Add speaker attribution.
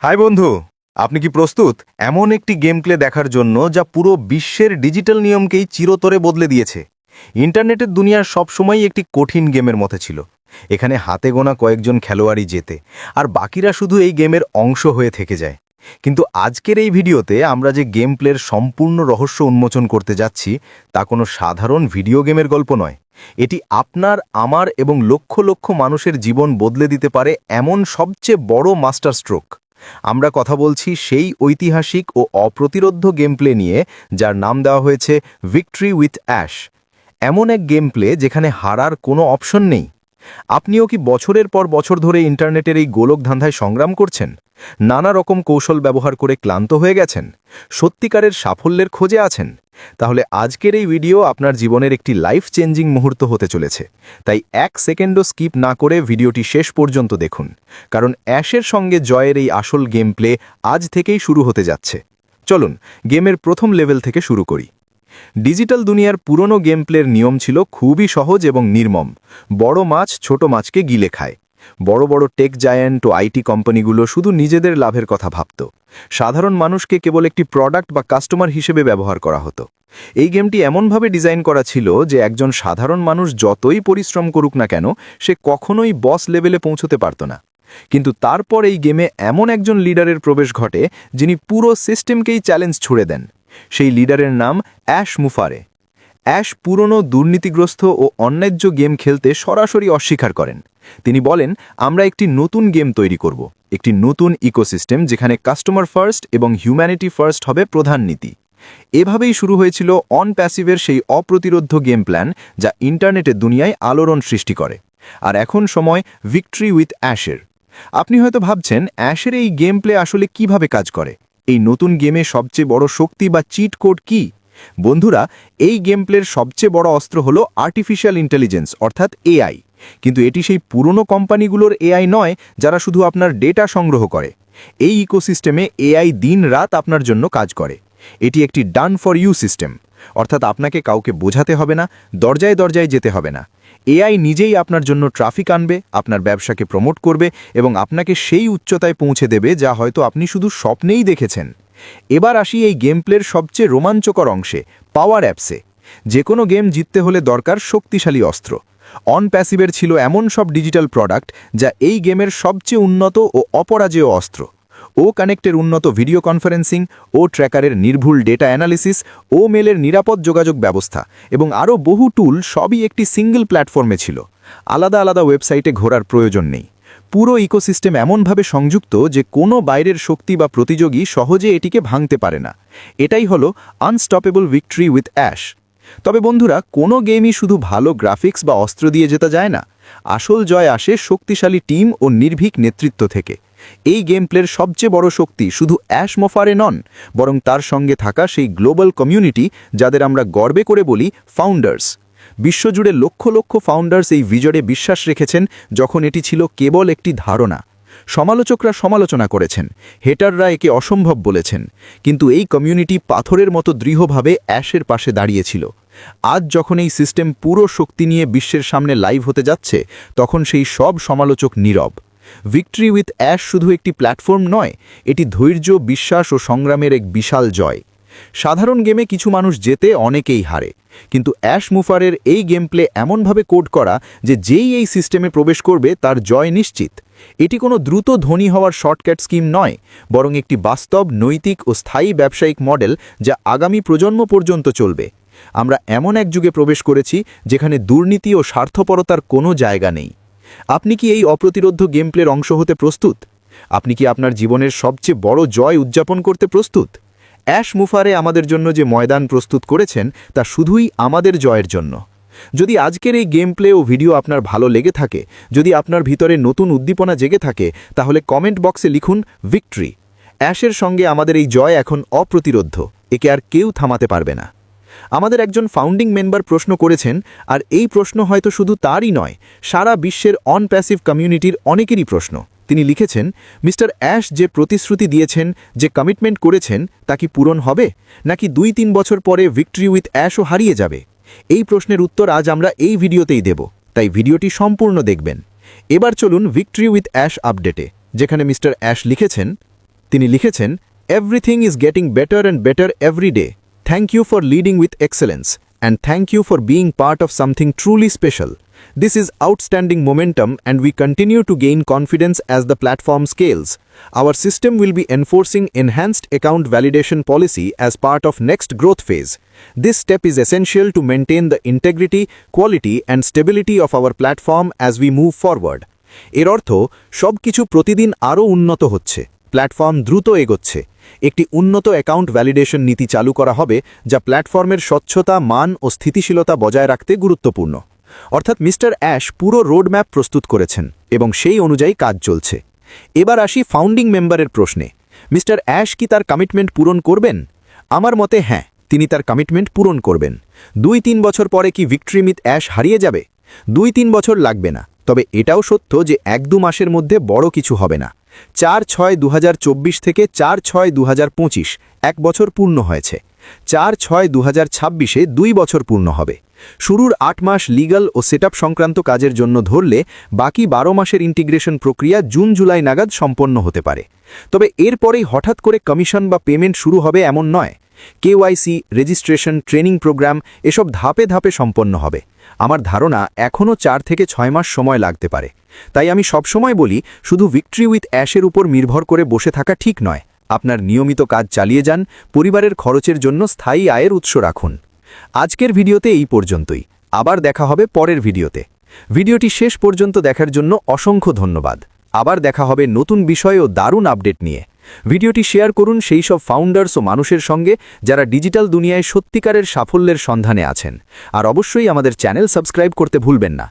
Speaker 1: High বন্ধু, আপনি কি প্রস্তুত এমন একটি গেম প্লে দেখার জন্য যা পুরো বিশ্বের ডিজিটাল নিয়মকেই চিরতরে বদলে দিয়েছে? ইন্টারনেটের দুনিয়ার সবসময়ই একটি কঠিন গেমের মতো ছিল। এখানে হাতে গোনা কয়েকজন খেলোয়াড়ই জেতে, আর বাকিরা শুধু এই গেমের অংশ হয়ে থেকে যায়। কিন্তু আজকের এই ভিডিওতে আমরা যে গেম প্লের সম্পূর্ণ রহস্য উন্মোচন করতে যাচ্ছি, তা কোনো সাধারণ ভিডিও গেমের গল্প নয়। এটি আপনার, আমার এবং লক্ষ লক্ষ মানুষের জীবন বদলে দিতে পারে এমন সবচেয়ে বড় মাস্টার স্ট্রোক। আমরা কথা বলছি সেই ঐতিহাসিক ও অপ্রতিরোধ্য গেম প্লে নিয়ে, যার নাম দেওয়া হয়েছে ভিক্টরি উইথ অ্যাশ। এমন এক গেম প্লে যেখানে হারার কোনো অপশন নেই। আপনিও কি বছরের পর বছর ধরে ইন্টারনেটের এই গোলক ধাঁধায় সংগ্রাম করছেন? নানা রকম কৌশল ব্যবহার করে ক্লান্ত হয়ে গেছেন? সত্যিকারের সাফল্যের খোঁজে আছেন? তাহলে আজকের এই ভিডিও আপনার জীবনের একটি লাইফ চেঞ্জিং মুহূর্ত হতে চলেছে। তাই এক সেকেন্ডও স্কিপ না করে ভিডিওটি শেষ পর্যন্ত দেখুন, কারণ অ্যাশের সঙ্গে জয়ের এই আসল গেম প্লে আজ থেকেই শুরু হতে যাচ্ছে। চলুন গেমের প্রথম লেভেল থেকে শুরু করি। ডিজিটাল দুনিয়ার পুরনো গেম প্লের নিয়ম ছিল খুবই সহজ এবং নির্মম। বড় মাছ ছোট মাছকে গিলে খায়। বড় বড় টেক জায়ান্ট ও আইটি কোম্পানিগুলো শুধু নিজেদের লাভের কথা ভাবত। সাধারণ মানুষকে কেবল একটি প্রোডাক্ট বা কাস্টমার হিসেবে ব্যবহার করা হতো। এই গেমটি এমনভাবে ডিজাইন করা ছিল যে একজন সাধারণ মানুষ যতই পরিশ্রম করুক না কেন, সে কখনোই বস লেভেলে পৌঁছতে পারত না। কিন্তু তারপর এই গেমে এমন একজন লিডারের প্রবেশ ঘটে, যিনি পুরো সিস্টেমকেই চ্যালেঞ্জ ছুড়ে দেন। সেই লিডারের নাম অ্যাশ মুফারে। অ্যাশ পুরনো দুর্নীতিগ্রস্ত ও অন্যায্য গেম খেলতে সরাসরি অস্বীকার করেন। তিনি বলেন, আমরা একটি নতুন গেম তৈরি করব, একটি নতুন ইকোসিস্টেম যেখানে কাস্টমার ফার্স্ট এবং হিউম্যানিটি ফার্স্ট হবে প্রধান নীতি। এভাবেই শুরু হয়েছিল অন প্যাসিভের সেই অপ্রতিরোধ্য গেম প্ল্যান, যা ইন্টারনেটের দুনিয়ায় আলোড়ন সৃষ্টি করে। আর এখন সময় ভিক্টরি উইথ অ্যাশের। আপনি হয়তো ভাবছেন, অ্যাশের এই গেম প্লে আসলে কিভাবে কাজ করে? এই নতুন গেমে সবচেয়ে বড় শক্তি বা চিট কোড কি? বন্ধুরা, এই গেম প্লের সবচেয়ে বড় অস্ত্র হলো আর্টিফিশিয়াল ইন্টেলিজেন্স, অর্থাৎ এআই। কিন্তু এটি সেই পুরনো কোম্পানিগুলোর এআই নয়, যারা শুধু আপনার ডেটা সংগ্রহ করে। এই ইকোসিস্টেমে এআই দিন রাত আপনার জন্য কাজ করে। এটি একটি ডান ফর ইউ সিস্টেম, অর্থাৎ আপনাকে কাউকে বোঝাতে হবে না, দরজায় দরজায় যেতে হবে না। এআই নিজেই আপনার জন্য ট্রাফিক আনবে, আপনার ব্যবসাকে প্রমোট করবে এবং আপনাকে সেই উচ্চতায় পৌঁছে দেবে যা হয়তো আপনি শুধু স্বপ্নেই দেখেছেন। এবার আসি এই গেম প্লের সবচেয়ে রোমাঞ্চকর অংশে, পাওয়ার অ্যাপসে। যে কোনো গেম জিততে হলে দরকার শক্তিশালী অস্ত্র। অন প্যাসিভের ছিল এমন সব ডিজিটাল প্রোডাক্ট যা এই গেমের সবচেয়ে উন্নত ও অপরাজেয় অস্ত্র। ও কানেক্টের উন্নত ভিডিও কনফারেন্সিং, ও ট্র্যাকারের নির্ভুল ডেটা অ্যানালিসিস, ও মেলের নিরাপদ যোগাযোগ ব্যবস্থা এবং আরও বহু টুল সবই একটি সিঙ্গল প্ল্যাটফর্মে ছিল। আলাদা আলাদা ওয়েবসাইটে ঘোরার প্রয়োজন নেই। পুরো ইকোসিস্টেম এমনভাবে সংযুক্ত যে কোনো বাইরের শক্তি বা প্রতিযোগী সহজে এটিকে ভাঙতে পারে না। এটাই হলো আনস্টপেবল ভিক্টরি উইথ অ্যাশ। তবে বন্ধুরা, কোনো গেমই শুধু ভালো গ্রাফিক্স বা অস্ত্র দিয়ে জেতা যায় না। আসল জয় আসে শক্তিশালী টিম ও নির্ভীক নেতৃত্ব থেকে। এই গেম প্লের সবচেয়ে বড় শক্তি শুধু অ্যাশ মোফারে নন, বরং তার সঙ্গে থাকা সেই গ্লোবাল কমিউনিটি, যাদের আমরা গর্বে করে বলি ফাউন্ডার্স। বিশ্বজুড়ে লক্ষ লক্ষ ফাউন্ডার্স এই ভিজনে বিশ্বাস রেখেছেন, যখন এটি ছিল কেবল একটি ধারণা। সমালোচকরা সমালোচনা করেছেন, হেটাররা একে অসম্ভব বলেছেন, কিন্তু এই কমিউনিটি পাথরের মতো দৃঢ়ভাবে অ্যাশের পাশে দাঁড়িয়েছিল। আজ যখন এই সিস্টেম পুরো শক্তি নিয়ে বিশ্বের সামনে লাইভ হতে যাচ্ছে, তখন সেই সব সমালোচক নীরব। ভিক্টরি উইথ অ্যাশ শুধু একটি প্ল্যাটফর্ম নয়, এটি ধৈর্য, বিশ্বাস ও সংগ্রামের এক বিশাল জয়। সাধারণ গেমে কিছু মানুষ জেতে, অনেকেই হারে, কিন্তু অ্যাশ মুফারের এই গেম প্লে এমনভাবে কোড করা যে যেই এই সিস্টেমে প্রবেশ করবে তার জয় নিশ্চিত। এটি কোনো দ্রুত ধনী হওয়ার শর্টকাট স্কিম নয়, বরং একটি বাস্তব, নৈতিক ও স্থায়ী ব্যবসায়িক মডেল, যা আগামী প্রজন্ম পর্যন্ত চলবে। আমরা এমন এক যুগে প্রবেশ করেছি যেখানে দুর্নীতি ও স্বার্থপরতার কোনো জায়গা নেই। আপনি কি এই অপ্রতিরোধ্য গেম প্লের অংশ হতে প্রস্তুত? আপনি কি আপনার জীবনের সবচেয়ে বড় জয় উদযাপন করতে প্রস্তুত? অ্যাশ মুফারে আমাদের জন্য যে ময়দান প্রস্তুত করেছেন, তা শুধুই আমাদের জয়ের জন্য। যদি আজকের এই গেম প্লে ও ভিডিও আপনার ভালো লেগে থাকে, যদি আপনার ভিতরে নতুন উদ্দীপনা জেগে থাকে, তাহলে কমেন্ট বক্সে লিখুন ভিক্টরি। অ্যাশের সঙ্গে আমাদের এই জয় এখন অপ্রতিরোধ্য, একে আর কেউ থামাতে পারবে না। আমাদের একজন ফাউন্ডিং মেম্বার প্রশ্ন করেছেন, আর এই প্রশ্ন হয়তো শুধু তারই নয়, সারা বিশ্বের অন প্যাসিভ কমিউনিটির অনেকেরই প্রশ্ন। তিনি লিখেছেন, মিস্টার অ্যাশ যে প্রতিশ্রুতি দিয়েছেন, যে কমিটমেন্ট করেছেন, তা কি পূরণ হবে, নাকি 2-3 বছর পরে ভিক্টরি উইথ অ্যাশও হারিয়ে যাবে? এই প্রশ্নের উত্তর আজ আমরা এই ভিডিওতেই দেব, তাই ভিডিওটি সম্পূর্ণ দেখবেন। এবার চলুন ভিক্টরি উইথ অ্যাশ আপডেটে, যেখানে মিস্টার অ্যাশ লিখেছেন,
Speaker 2: তিনি লিখেছেন, everything is getting better and better every day. Thank you for leading with excellence and thank you for being part of something truly special. This is outstanding momentum and we continue to gain confidence as the platform scales. Our system will be enforcing enhanced account validation policy as part of next growth phase. This step is essential to maintain the integrity, quality and stability of our platform as we move forward. এর অর্থ সবকিছু প্রতিদিন আরও উন্নত হচ্ছে, platform দ্রুত এগোচ্ছে। একটি উন্নত অ্যাকাউন্ট ভ্যালিডেশন নীতি চালু করা হবে যা প্ল্যাটফর্মের স্বচ্ছতা, মান ও স্থিতিশীলতা বজায় রাখতে গুরুত্বপূর্ণ। অর্থাৎ মিস্টার অ্যাশ পুরো রোডম্যাপ প্রস্তুত করেছেন এবং সেই অনুযায়ী কাজ চলছে। এবার আসি ফাউন্ডিং মেম্বারের প্রশ্নে। মিস্টার অ্যাশ কি তার কমিটমেন্ট পূরণ করবেন? আমার মতে হ্যাঁ, তিনি তার কমিটমেন্ট পূরণ করবেন। 2-3 বছর পরে কি ভিক্টরি মিথ অ্যাশ হারিয়ে যাবে? 2-3 বছর লাগবে না, তবে এটাও সত্য যে 1-2 মাসের মধ্যে বড় কিছু হবে না। 4/6/2024 থেকে 4/6/2025 1 বছর পূর্ণ হয়েছে। 4/6/2026-এ 2 বছর পূর্ণ হবে। শুরুর 8 মাস লিগ্যাল ও সেটআপ সংক্রান্ত কাজের জন্য ধরলে বাকি 12 মাসের ইন্টিগ্রেশন প্রক্রিয়া জুন-জুলাই নাগাদ সম্পন্ন হতে পারে। তবে এরপরেই হঠাৎ করে কমিশন বা পেমেন্ট শুরু হবে এমন নয়। কেওয়াইসি, রেজিস্ট্রেশন, ট্রেনিং প্রোগ্রাম এসব ধাপে ধাপে সম্পন্ন হবে। আমার ধারণা এখনও 4 থেকে 6 মাস সময় লাগতে পারে। তাই আমি সবসময় বলি, শুধু ভিক্টরি উইথ অ্যাশের উপর নির্ভর করে বসে থাকা ঠিক নয়। আপনার নিয়মিত কাজ চালিয়ে যান, পরিবারের খরচের জন্য স্থায়ী আয়ের উৎস রাখুন। আজকের ভিডিওতে এই পর্যন্তই। আবার দেখা হবে পরের ভিডিওতে। ভিডিওটি শেষ পর্যন্ত দেখার জন্য অসংখ্য ধন্যবাদ। আবার দেখা হবে নতুন বিষয় ও দারুণ আপডেট নিয়ে। ভিডিওটি শেয়ার করুন সেই সব ফাউন্ডার্স ও মানুষের সঙ্গে যারা ডিজিটাল দুনিয়ায় সত্যিকারের সাফল্যের সন্ধানে আছেন। আর অবশ্যই আমাদের চ্যানেল সাবস্ক্রাইব করতে ভুলবেন না।